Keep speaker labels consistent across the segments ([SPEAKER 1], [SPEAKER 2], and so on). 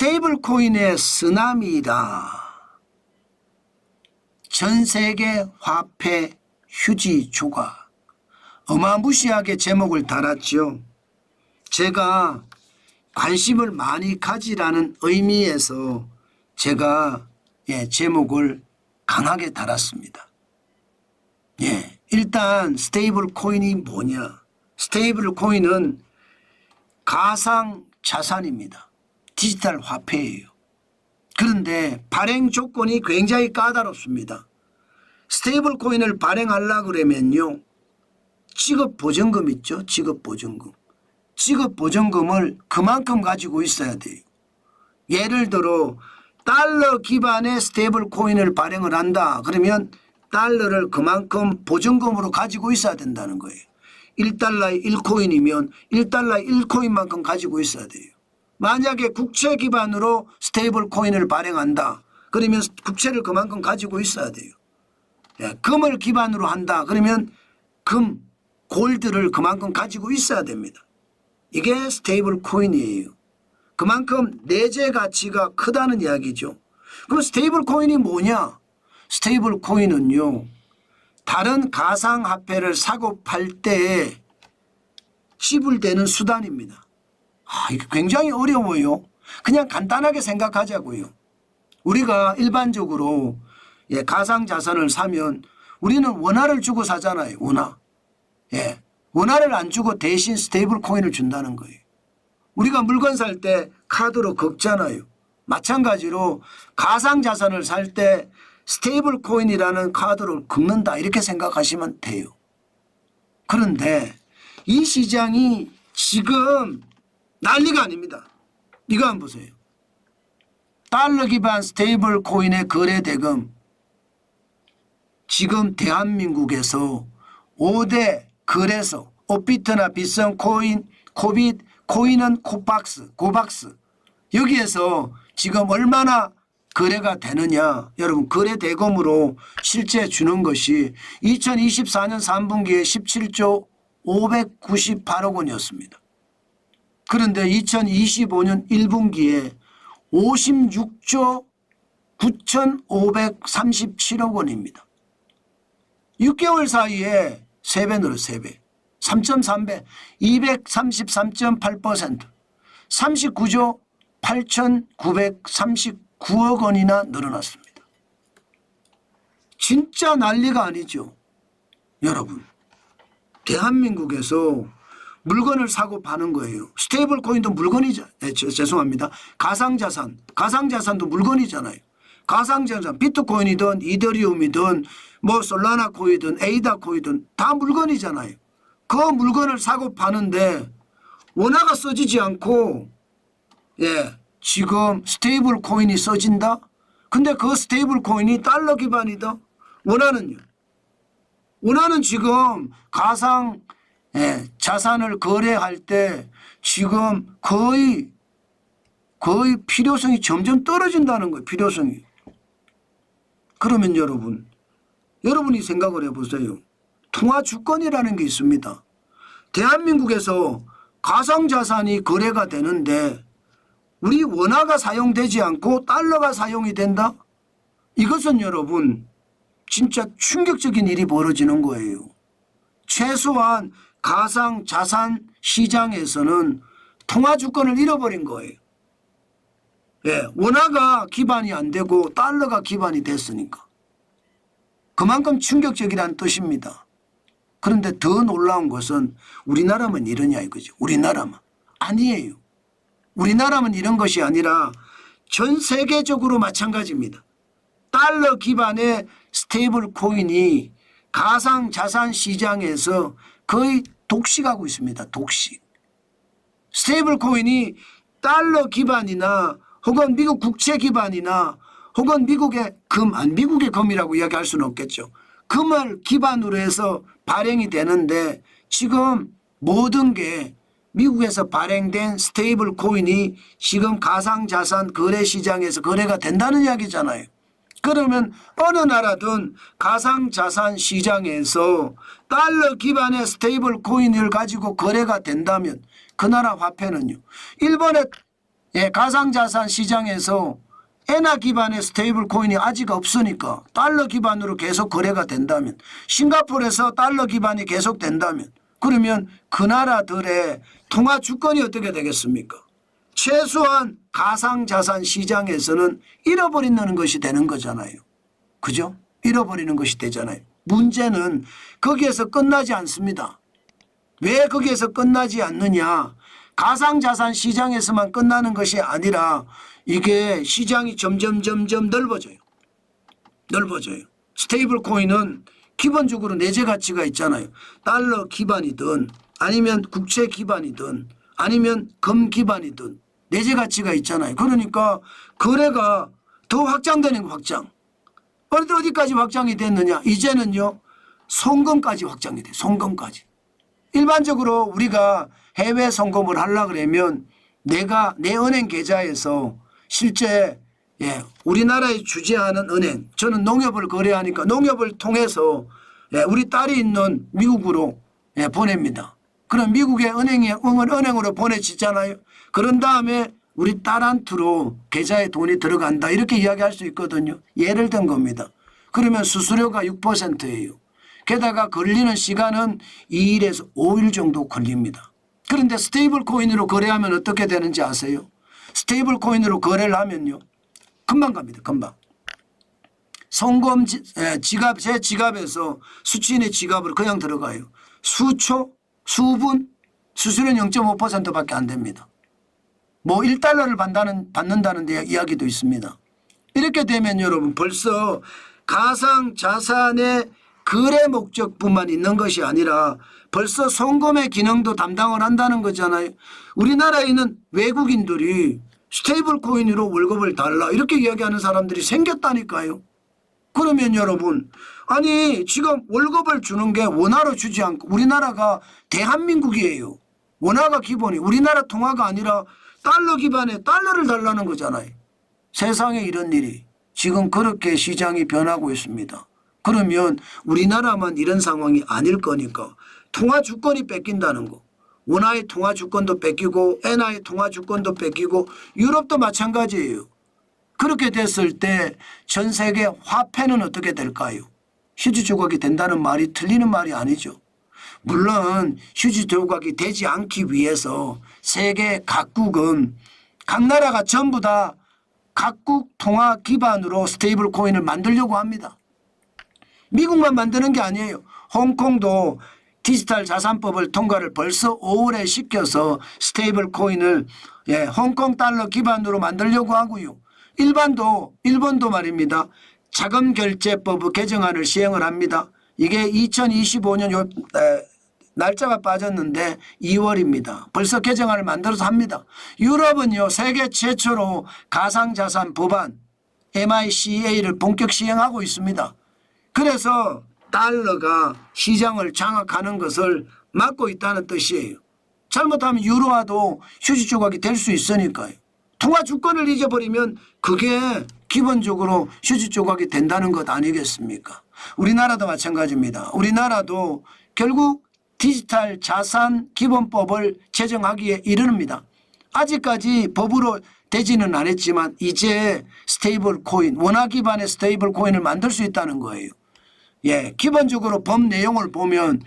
[SPEAKER 1] 스테이블 코인의 쓰나미이다. 전 세계 화폐 휴지 조각. 어마무시하게 제목을 달았죠. 제가 관심을 많이 가지라는 의미에서 제가 제목을 강하게 달았습니다. 일단 스테이블 코인이 뭐냐. 스테이블 코인은 가상 자산입니다. 디지털 화폐예요. 그런데 발행 조건이 굉장히 까다롭습니다. 스테이블 코인을 발행하려고 그러면요, 지급 보증금 있죠. 지급 보증금. 지급 보증금을 그만큼 가지고 있어야 돼요. 예를 들어 달러 기반의 스테이블 코인을 발행을 한다. 그러면 달러를 그만큼 보증금으로 가지고 있어야 된다는 거예요. 1달러에 1코인이면 1달러에 1코인만큼 가지고 있어야 돼요. 만약에 국채 기반으로 스테이블 코인을 발행한다. 그러면 국채를 그만큼 가지고 있어야 돼요. 금을 기반으로 한다. 그러면 금, 골드를 그만큼 가지고 있어야 됩니다. 이게 스테이블 코인이에요. 그만큼 내재 가치가 크다는 이야기죠. 그럼 스테이블 코인이 뭐냐? 스테이블 코인은요, 다른 가상화폐를 사고 팔 때에 지불되는 수단입니다. 이게 굉장히 어려워요. 그냥 간단하게 생각하자고요. 우리가 일반적으로 가상자산을 사면 우리는 원화를 주고 사잖아요. 원화. 원화를 안 주고 대신 스테이블 코인을 준다는 거예요. 우리가 물건 살 때 카드로 긁잖아요. 마찬가지로 가상자산을 살 때 스테이블 코인이라는 카드를 긁는다. 이렇게 생각하시면 돼요. 그런데 이 시장이 지금 난리가 아닙니다. 이거 한번 보세요. 달러 기반 스테이블 코인의 거래 대금, 지금 대한민국에서 5대 거래소, 오피트나 비선 코인, 코빗, 코인은 코박스, 고박스, 여기에서 지금 얼마나 거래가 되느냐. 여러분, 거래 대금으로 실제 주는 것이 2024년 3분기에 17조 598억 원이었습니다. 그런데 2025년 1분기에 56조 9,537억 원입니다. 6개월 사이에 3배 늘었어요. 3배. 3.3배. 233.8%. 39조 8,939억 원이나 늘어났습니다. 진짜 난리가 아니죠. 여러분, 대한민국에서 물건을 사고 파는 거예요. 스테이블 코인도 물건이죠. 죄송합니다. 가상자산. 가상자산도 물건이잖아요. 가상자산, 비트코인이든 이더리움이든 뭐 솔라나 코인이든 에이다 코인이든 다 물건이잖아요. 그 물건을 사고 파는데 원화가 써지지 않고 지금 스테이블 코인이 써진다? 근데 그 스테이블 코인이 달러 기반이다? 원화는요? 원화는 지금 가상 자산을 거래할 때 지금 거의 필요성이 점점 떨어진다는 거예요. 필요성이. 그러면 여러분이 생각을 해보세요. 통화주권이라는 게 있습니다. 대한민국에서 가상자산이 거래가 되는데 우리 원화가 사용되지 않고 달러가 사용이 된다? 이것은 여러분 진짜 충격적인 일이 벌어지는 거예요. 최소한 가상자산 시장에서는 통화주권을 잃어버린 거예요. 원화가 기반이 안 되고 달러가 기반이 됐으니까. 그만큼 충격적이라는 뜻입니다. 그런데 더 놀라운 것은 우리나라만 이러냐 이거죠. 우리나라만. 아니에요. 우리나라만 이런 것이 아니라 전 세계적으로 마찬가지입니다. 달러 기반의 스테이블 코인이 가상자산 시장에서 거의 독식하고 있습니다. 독식. 스테이블 코인이 달러 기반이나 혹은 미국 국채 기반이나 혹은 미국의 미국의 금이라고 이야기할 수는 없겠죠. 금을 기반으로 해서 발행이 되는데 지금 모든 게 미국에서 발행된 스테이블 코인이 지금 가상자산 거래 시장에서 거래가 된다는 이야기잖아요. 그러면 어느 나라든 가상자산 시장에서 달러 기반의 스테이블 코인을 가지고 거래가 된다면 그 나라 화폐는요. 일본의 가상자산 시장에서 엔화 기반의 스테이블 코인이 아직 없으니까 달러 기반으로 계속 거래가 된다면, 싱가포르에서 달러 기반이 계속 된다면, 그러면 그 나라들의 통화 주권이 어떻게 되겠습니까? 최소한 가상자산 시장에서는 잃어버리는 것이 되는 거잖아요. 그죠? 잃어버리는 것이 되잖아요. 문제는 거기에서 끝나지 않습니다. 왜 거기에서 끝나지 않느냐? 가상자산 시장에서만 끝나는 것이 아니라 이게 시장이 점점 넓어져요. 스테이블 코인은 기본적으로 내재 가치가 있잖아요. 달러 기반이든 아니면 국채 기반이든 아니면 금 기반이든 내재 가치가 있잖아요. 그러니까 거래가 더 확장되는 거 확장. 어디까지 확장이 됐느냐? 이제는요. 송금까지 확장이 돼요. 송금까지. 일반적으로 우리가 해외 송금을 하려고 그러면 내가 내 은행 계좌에서 실제 우리나라에 주재하는 은행, 저는 농협을 거래하니까 농협을 통해서 우리 딸이 있는 미국으로 보냅니다. 그럼 미국의 은행으로 보내지잖아요. 그런 다음에 우리 딸한테로 계좌에 돈이 들어간다 이렇게 이야기할 수 있거든요. 예를 든 겁니다. 그러면 수수료가 6%예요. 게다가 걸리는 시간은 2일에서 5일 정도 걸립니다. 그런데 스테이블 코인으로 거래하면 어떻게 되는지 아세요? 스테이블 코인으로 거래를 하면요. 금방 갑니다. 금방. 송금 지갑, 제 지갑에서 수취인의 지갑으로 그냥 들어가요. 수초, 수분, 수수료는 0.5%밖에 안 됩니다. 뭐 1달러를 받는다는 이야기도 있습니다. 이렇게 되면 여러분 벌써 가상자산의 거래 목적뿐만 있는 것이 아니라 벌써 송금의 기능도 담당을 한다는 거잖아요. 우리나라에 있는 외국인들이 스테이블 코인으로 월급을 달라 이렇게 이야기하는 사람들이 생겼다니까요. 그러면 여러분 아니 지금 월급을 주는 게 원화로 주지 않고 우리나라가 대한민국이에요. 원화가 기본이 우리나라 통화가 아니라 달러 기반의 달러를 달라는 거잖아요. 세상에 이런 일이 지금 그렇게 시장이 변하고 있습니다. 그러면 우리나라만 이런 상황이 아닐 거니까 통화 주권이 뺏긴다는 거. 원화의 통화 주권도 뺏기고 엔화의 통화 주권도 뺏기고 유럽도 마찬가지예요. 그렇게 됐을 때 전 세계 화폐는 어떻게 될까요? 휴지 조각이 된다는 말이 틀리는 말이 아니죠. 물론 휴지 조각이 되지 않기 위해서 세계 각국은 각 나라가 전부 다 각국 통화 기반으로 스테이블 코인을 만들려고 합니다. 미국만 만드는 게 아니에요. 홍콩도 디지털 자산법을 통과를 벌써 5월에 시켜서 스테이블 코인을 홍콩 달러 기반으로 만들려고 하고요. 일본도 말입니다. 자금 결제법 개정안을 시행을 합니다. 이게 2025년 날짜가 빠졌는데 2월입니다. 벌써 개정안을 만들어서 합니다. 유럽은요 세계 최초로 가상자산 법안 MiCA를 본격 시행하고 있습니다. 그래서 달러가 시장을 장악하는 것을 막고 있다는 뜻이에요. 잘못하면 유로화도 휴지 조각이 될 수 있으니까요. 통화 주권을 잊어버리면 그게 기본적으로 휴지 조각이 된다는 것 아니겠습니까? 우리나라도 마찬가지입니다. 우리나라도 결국 디지털 자산 기본법을 제정하기에 이르릅니다. 아직까지 법으로 되지는 않았지만 이제 스테이블 코인, 원화 기반의 스테이블 코인을 만들 수 있다는 거예요. 기본적으로 법 내용을 보면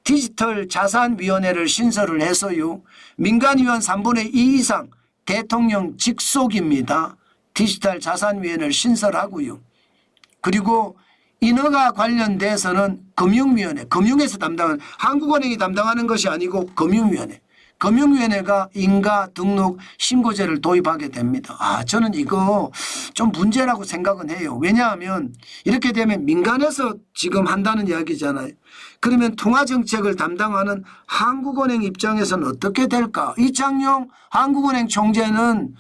[SPEAKER 1] 디지털 자산위원회를 신설을 해서요. 민간위원 3분의 2 이상 대통령 직속입니다. 디지털 자산위원회를 신설하고요. 그리고 인허가 관련돼서는 금융위원회, 금융에서 담당하는 한국은행이 담당하는 것이 아니고 금융위원회. 금융위원회가 인가 등록 신고제를 도입하게 됩니다. 저는 이거 좀 문제라고 생각은 해요. 왜냐하면 이렇게 되면 민간에서 지금 한다는 이야기잖아요. 그러면 통화정책을 담당하는 한국은행 입장에서는 어떻게 될까? 이창용 한국은행 총재는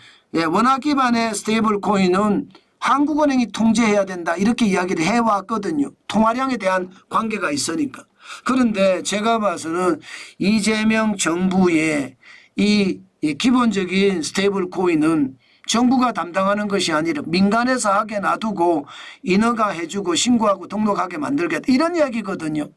[SPEAKER 1] 원화 기반의 스테이블 코인은 한국은행이 통제해야 된다 이렇게 이야기를 해왔거든요. 통화량에 대한 관계가 있으니까. 그런데 제가 봐서는 이재명 정부의 이 기본적인 스테이블 코인은 정부가 담당하는 것이 아니라 민간에서 하게 놔두고 인허가 해주고 신고하고 등록하게 만들겠다 이런 이야기거든요.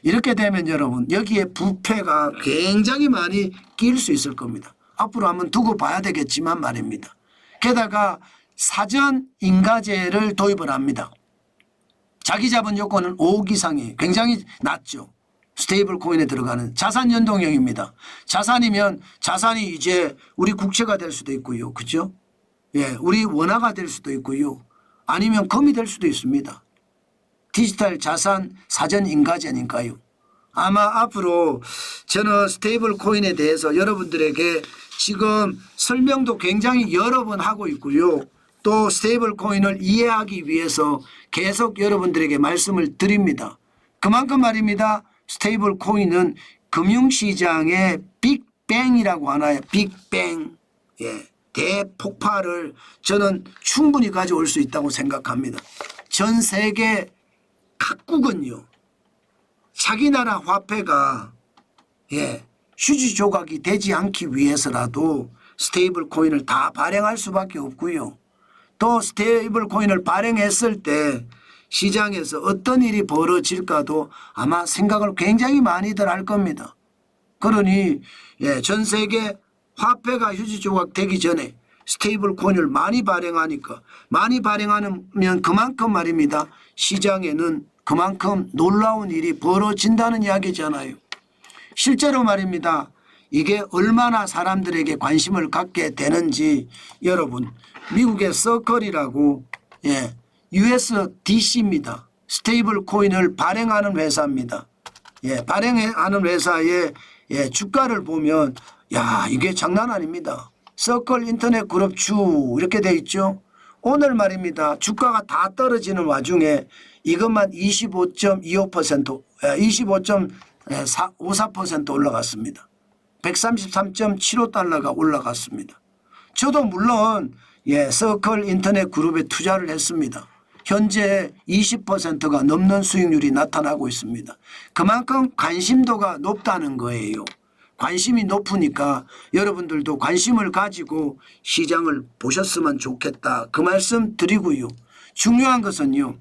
[SPEAKER 1] 이렇게 되면 여러분 여기에 부패가 굉장히 많이 끼일 수 있을 겁니다. 앞으로 한번 두고 봐야 되겠지만 말입니다. 게다가 사전 인가제를 도입을 합니다. 자기 자본 요건은 5억 이상이 굉장히 낮죠. 스테이블 코인에 들어가는 자산 연동형입니다. 자산이면 자산이 이제 우리 국채가 될 수도 있고요. 그죠? 예, 우리 원화가 될 수도 있고요. 아니면 금이 될 수도 있습니다. 디지털 자산 사전 인가제니까요. 아마 앞으로 저는 스테이블 코인에 대해서 여러분들에게 지금 설명도 굉장히 여러 번 하고 있고요. 또 스테이블 코인을 이해하기 위해서 계속 여러분들에게 말씀을 드립니다. 그만큼 말입니다. 스테이블 코인은 금융시장의 빅뱅이라고 하나요? 빅뱅. 예. 대폭발을 저는 충분히 가져올 수 있다고 생각합니다. 전 세계 각국은요. 자기 나라 화폐가 휴지 조각이 되지 않기 위해서라도 스테이블 코인을 다 발행할 수밖에 없고요. 또 스테이블 코인을 발행했을 때 시장에서 어떤 일이 벌어질까도 아마 생각을 굉장히 많이들 할 겁니다. 그러니 전 세계 화폐가 휴지 조각 되기 전에 스테이블 코인을 많이 발행하니까 많이 발행하면 그만큼 말입니다. 시장에는 그만큼 놀라운 일이 벌어진다는 이야기잖아요. 실제로 말입니다. 이게 얼마나 사람들에게 관심을 갖게 되는지 여러분 미국의 서클이라고 USDC입니다. 스테이블 코인을 발행하는 회사입니다. 발행하는 회사의 주가를 보면 야 이게 장난 아닙니다. 서클 인터넷 그룹 주 이렇게 돼 있죠. 오늘 말입니다. 주가가 다 떨어지는 와중에 이것만 25.25% 25.54% 올라갔습니다. 133.75달러가 올라갔습니다. 저도 물론 서클 인터넷 그룹에 투자를 했습니다. 현재 20%가 넘는 수익률이 나타나고 있습니다. 그만큼 관심도가 높다는 거예요. 관심이 높으니까 여러분들도 관심을 가지고 시장을 보셨으면 좋겠다. 그 말씀 드리고요. 중요한 것은요.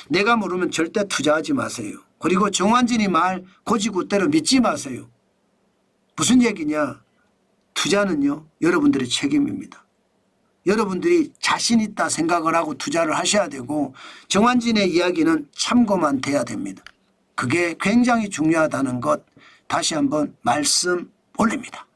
[SPEAKER 1] 내가 모르면 절대 투자하지 마세요. 그리고 정환진이 말 고지고대로 믿지 마세요. 무슨 얘기냐. 투자는요. 여러분들의 책임입니다. 여러분들이 자신 있다 생각을 하고 투자를 하셔야 되고 정환진의 이야기는 참고만 돼야 됩니다. 그게 굉장히 중요하다는 것 다시 한번 말씀 올립니다.